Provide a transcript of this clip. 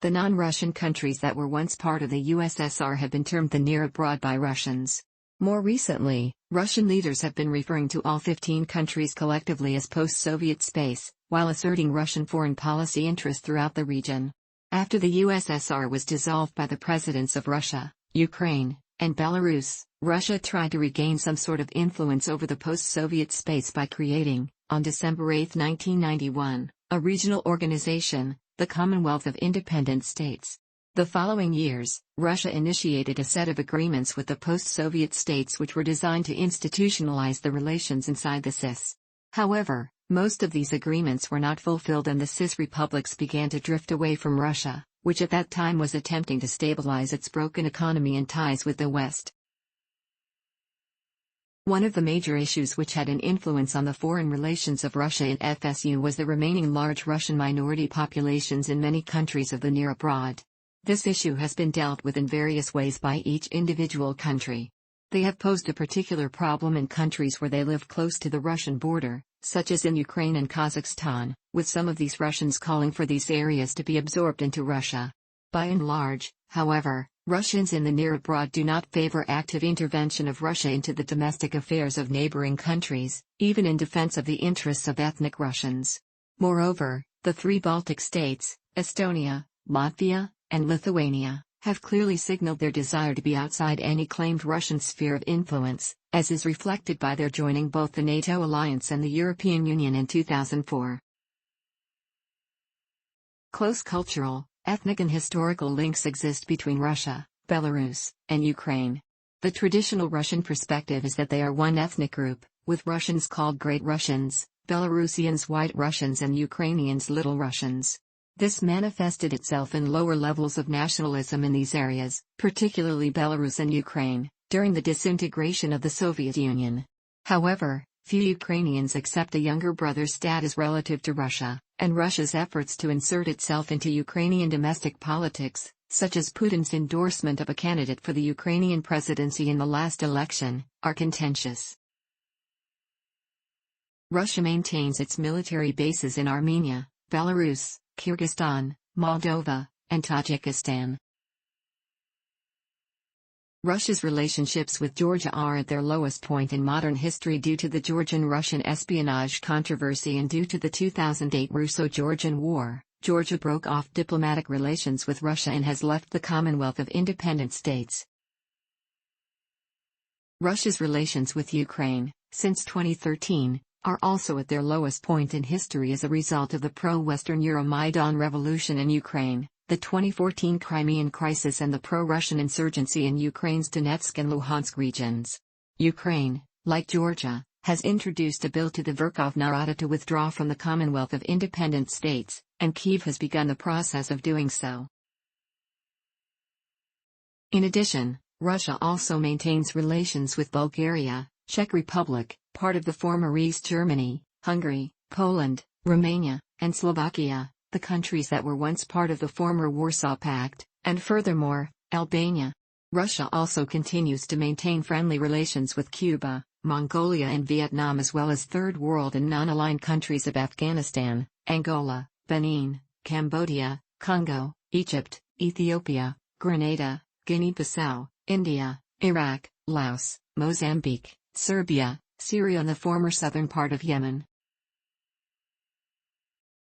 The non-Russian countries that were once part of the USSR have been termed the near abroad by Russians. More recently, Russian leaders have been referring to all 15 countries collectively as post-Soviet space, while asserting Russian foreign policy interests throughout the region. After the USSR was dissolved by the presidents of Russia, Ukraine, and Belarus, Russia tried to regain some sort of influence over the post-Soviet space by creating, on December 8, 1991, a regional organization, the Commonwealth of Independent States. The following years, Russia initiated a set of agreements with the post-Soviet states which were designed to institutionalize the relations inside the CIS. However, most of these agreements were not fulfilled and the CIS republics began to drift away from Russia, which at that time was attempting to stabilize its broken economy and ties with the West. One of the major issues which had an influence on the foreign relations of Russia in FSU was the remaining large Russian minority populations in many countries of the near abroad. This issue has been dealt with in various ways by each individual country. They have posed a particular problem in countries where they live close to the Russian border, such as in Ukraine and Kazakhstan, with some of these Russians calling for these areas to be absorbed into Russia. By and large, however, Russians in the near abroad do not favor active intervention of Russia into the domestic affairs of neighboring countries, even in defense of the interests of ethnic Russians. Moreover, the three Baltic states, Estonia, Latvia, and Lithuania, have clearly signaled their desire to be outside any claimed Russian sphere of influence, as is reflected by their joining both the NATO alliance and the European Union in 2004. Close cultural, ethnic and historical links exist between Russia, Belarus, and Ukraine. The traditional Russian perspective is that they are one ethnic group, with Russians called Great Russians, Belarusians White Russians and Ukrainians Little Russians. This manifested itself in lower levels of nationalism in these areas, particularly Belarus and Ukraine, during the disintegration of the Soviet Union. However, few Ukrainians accept a younger brother status relative to Russia, and Russia's efforts to insert itself into Ukrainian domestic politics, such as Putin's endorsement of a candidate for the Ukrainian presidency in the last election, are contentious. Russia maintains its military bases in Armenia, Belarus, Kyrgyzstan, Moldova, and Tajikistan. Russia's relationships with Georgia are at their lowest point in modern history due to the Georgian-Russian espionage controversy and due to the 2008 Russo-Georgian War. Georgia broke off diplomatic relations with Russia and has left the Commonwealth of Independent States. Russia's relations with Ukraine, since 2013, are also at their lowest point in history as a result of the pro-Western Euromaidan revolution in Ukraine, the 2014 Crimean crisis and the pro-Russian insurgency in Ukraine's Donetsk and Luhansk regions. Ukraine, like Georgia, has introduced a bill to the Verkhovna Rada to withdraw from the Commonwealth of Independent States, and Kyiv has begun the process of doing so. In addition, Russia also maintains relations with Bulgaria, Czech Republic, part of the former East Germany, Hungary, Poland, Romania, and Slovakia, the countries that were once part of the former Warsaw Pact, and furthermore, Albania. Russia also continues to maintain friendly relations with Cuba, Mongolia and Vietnam as well as Third World and non-aligned countries of Afghanistan, Angola, Benin, Cambodia, Congo, Egypt, Ethiopia, Grenada, Guinea-Bissau, India, Iraq, Laos, Mozambique, Serbia, Syria and the former southern part of Yemen.